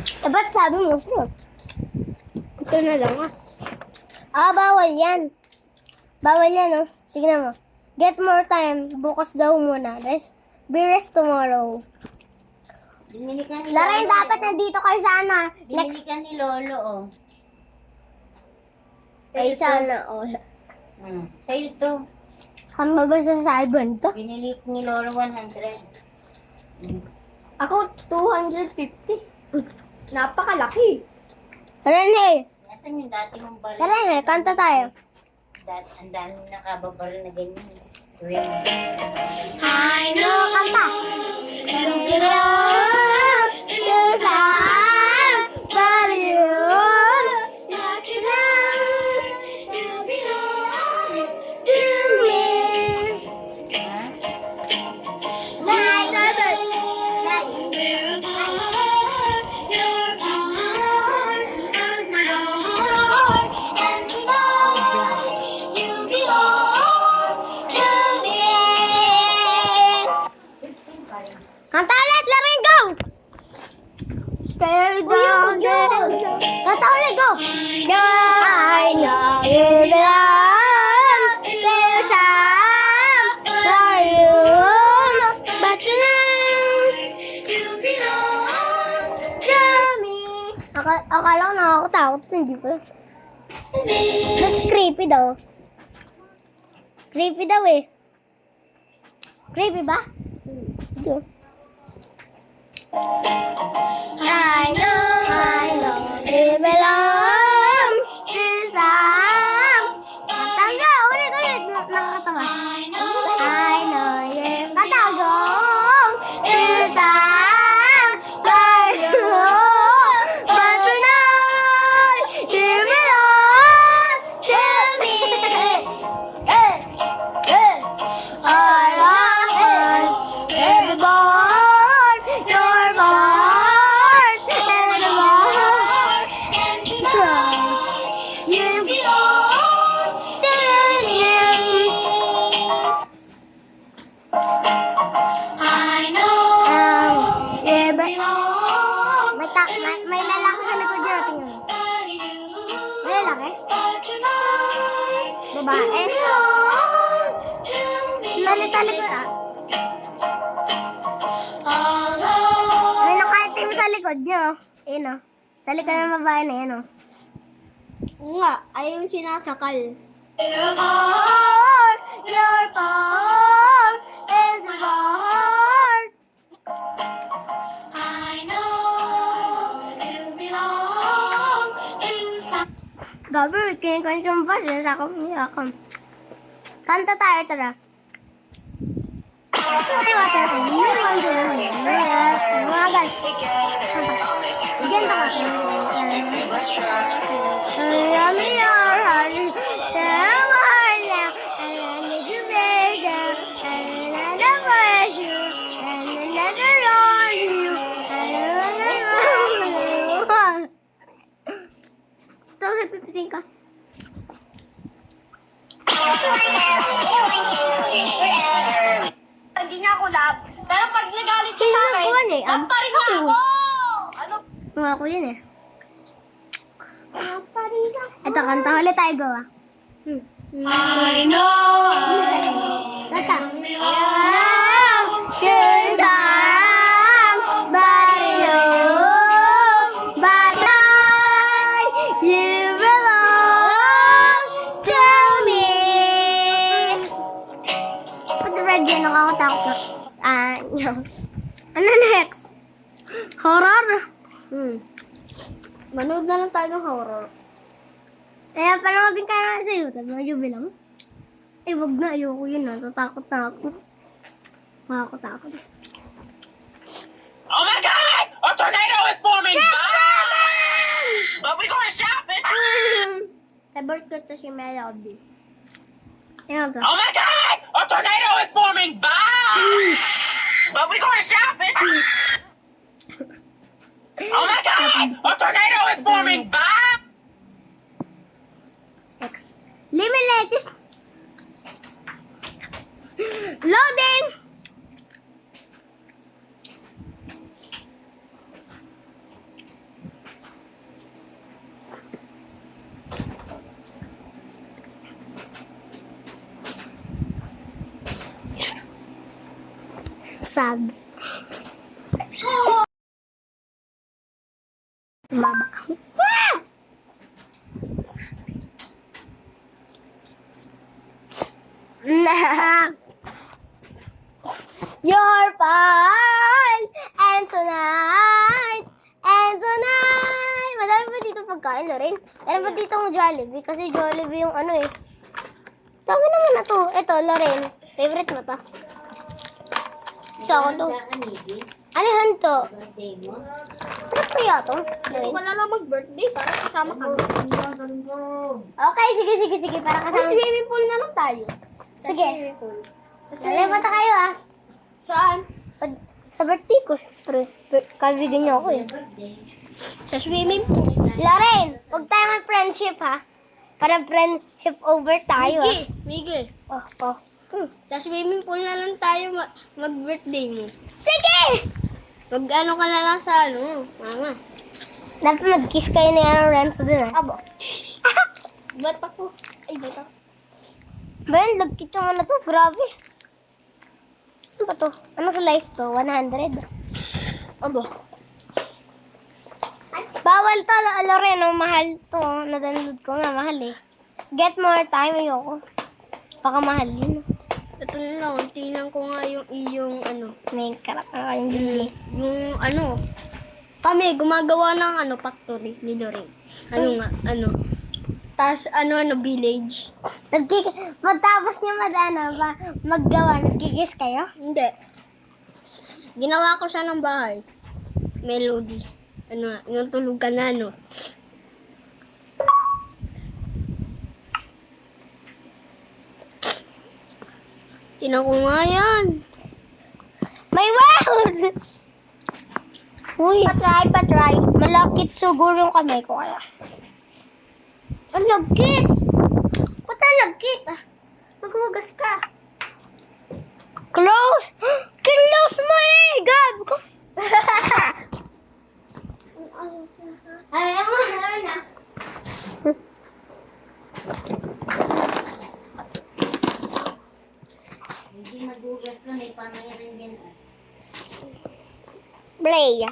Eh, ba't sabi mo fruit? Ito na lang ah. Ah, bawal yan. Bawal yan, oh. Tignan mo. Get more time. Bukas daw muna. Be rest tomorrow. Binili ka ni Larain, Lolo. dapat nandito kayo sana. Binili ka ni Lolo, oh. Ay, sana, oh. Sa'yo to. Kami ba sa Ivan to? Binili ni Lolo 100. Ako, 250. Napakalaki. Tara na eh. Nasaan yung dati mong bala? Tara na, kanta tayo. Ang dami nakababala na ganyan. Tuwing. I know, kanta. Belong to somebody not to belong to me. Like a bird, like your heart and my heart, and you belong to me. Kanta ulit, Laring, go! Stay down there. Kanta ulit, go! I know you belong to somebody, but you belong to me. Akala ko nakakatakot, hindi pa. Mas creepy daw. Creepy daw eh. Creepy ba? Hindi. I know, you belong to some. Tangga, ulit, nakakatawa. I know you belong to some, but tonight you belong to me. I want every born, your heart, and the heart, you belong to me. I know you belong. May lalaki sa likod niya, tingnan. May lalaki? Babae? Sa likod ah. May nakaitim sa likod niyo. Ayun oh. Sa likod ng babae na yan oh. Oo nga, ay yung sinasakal. Your heart is my heart. I know you belong to some. Gabi, kinikonsyon pa siya sa akong. Kanta tayo, tara. Umagal. Diyan ka. Ito, pipitin ka. Hindi niya ako love. Pero pag nagalit siya sa akin, love pa rin niya ako. Ano? Mga ako yun eh. Ito, kanta ulit tayo gawa. I know. Kanta. Cause somebody new, but you belong to me. Pag red yan, nakakatakot na. Ano next? Horror? Manood na lang tayo ng horror. Kaya panoodin ka na sa YouTube. Medyo bilang. Eh, wag na. Ayoko yun. Natatakot na ako. Makakatakot. Oh my God! A tornado is forming! But we going shopping! Favorite ko to si Melody. Ayan to. Oh my God! A tornado is forming! Bye! But we going shopping! Oh my God! A tornado is forming! Bye! X. Limitless. Loading! Sabi. Baba. Your fall and tonight madami pa dito pagkain na rin. Meron pa dito ng Jollibee kasi Jollibee yung ano eh. Dami naman na to. Ito, Loren. Favorite mo to? Isa ako to. Kakanigi. Anihan to? Birthday mo. Sarap kaya to? Hindi ko na lang mag-birthday para kasama kami. Okay, sige. Para May kasama. swimming pool na lang tayo. Sige. Swimming pool. Nalimutan kayo ah. Saan? Sa birthday ko, syempre. Kaibigan niyo ako eh. Birthday. Sa swimming pool. Lorraine, huwag tayo mag-friendship ha. Parang friendship over tayo ah. Miggy. Oh. Sa swimming pool na lang tayo mag-birthday mo. Sige! Mag-ano ka na lang sa mama. Dapat mag-kiss kayo ni Aaron Renzo dun ah. Abo. Ba't ako? Ay, ba't ako? Ben, lagkit yung ano to. Grabe. Ano ba to? Ano slice to? 100. Abo. Bawal to, Loreno. Mahal to. Nadownload ko nga. Mahal eh. Get more time. Ayoko. Baka mahal yun. Ito na lang. Tingnan ko nga yung iyong May karak na kayong bili. yung kami gumagawa ng factory ni Lorraine. Tas village. Matapos niya maggawa, nagkikis kayo? Hindi. Ginawa ko siya ng bahay. Melody. Yung tulugan na Tinan ko nga yan. May world! Uy, patry. Malakit siguro yung kamay ko kaya. Ang lagkit! Ba't ang lagkit? Maghugas ka. Close! Close mo eh! Gab ko! Ayaw mo na. Hindi magugas ka, may pangyayari din. Play.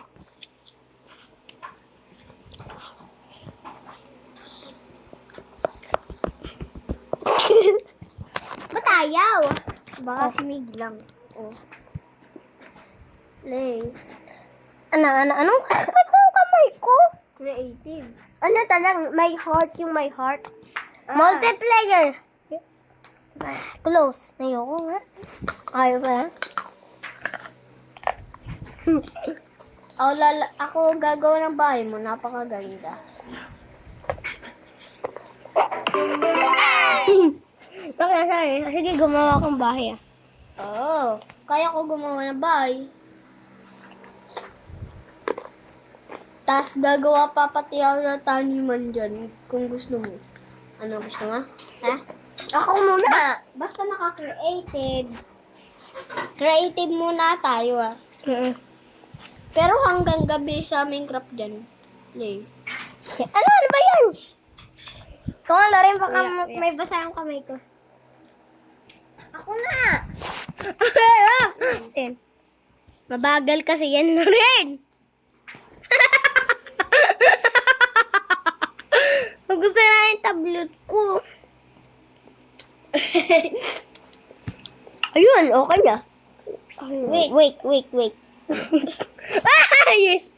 Ba't ayaw? Baka simig lang. Play. Ano? Ba't ang kamay ko? Creative. Ano talang? May heart yung may heart. Multiplayer. Close. Ayoko nga. Ayaw ba? Ako gagawa ng bahay mo. Napakaganda. Bakit nasabi? Sige, gumawa akong bahay ah. Oo. Kaya ko gumawa ng bahay. Tapos gagawa pa pati ako ng taniman dyan. Kung gusto mo. Ano gusto mo? Ha? Ako muna. Basta naka-creative. Creative muna tayo Pero hanggang gabi sa Minecraft dyan. Lay. Ano ba yan? Ikaw nga, Loren, baka Wait. may basa yung kamay ko. Ako na! Ten. Mabagal kasi yan, Loren. Gusto na yung tablet ko. Ayun, okay na. Wait. Yes.